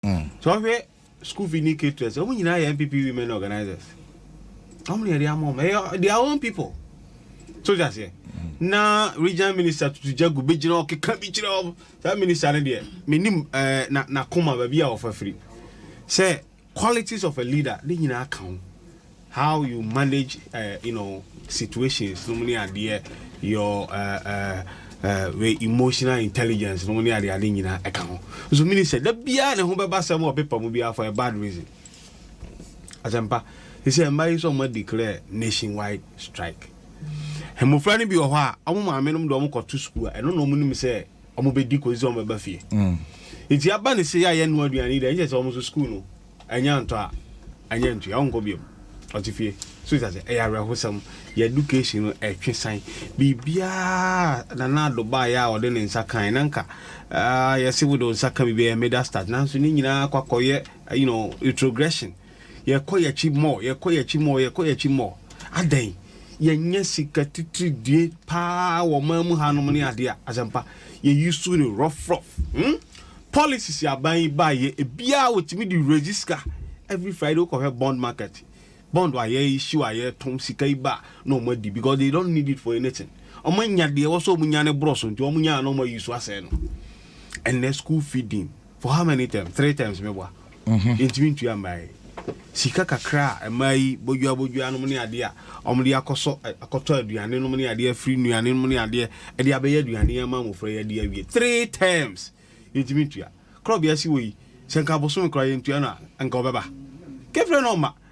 So we school fee ni caterers. How many MPP women organizers? How many are their mom? Their own people. So just say. Na regional minister to jagu bejino ke kabichiro. That minister there. Minim na koma baby offer free. Say qualities of a leader. They nyina account how you manage situations. No many are there. Your emotional intelligence. No many are there. Nyina account. So minister that bia ne ho beba some more paper mo bia for a bad reason. Azampa. He said, "My son might declare nationwide strike." Hemofrani bi oha, amu ma amenum do amu to school. I don't know munum say amu be di kozi o meba fie. Iti aba ne say ya no aduani da, nje say amu so school no. Anya nto a, anya nto ya onko biom. Oti fie. So it say eya rehosam, your education no twesan. Bibia na do ba ya o de ne nsa kan nanka. Yesi wo do nsa kan bibia made that start. Nanso ni nyina kwakoye, retrogressing. Ye koye chi more, ye koye chi more, ye koye chi more. Adan ye nyesika titri die pa wo mamu hanom ne ade azampa ye used to rough policies ya ban ba ye bia wotimi di register every Friday ko bond market bond wa ye issue aye tom sika iba no mo di because they don't need it for anything omanya de wo so munya ne bros nti omunya no mo use ase no and the school feeding for how many times 3 times mebwa intimi ntu ambai sika kakra emai bojua no muni ade a omde akoso akoto aduane no muni ade free nuane no muni ade e de abeya aduane ama mo frɛ ya de awie 3 times intimitua club ya si we senka boso nkra yentua na anka obeba kefre no ma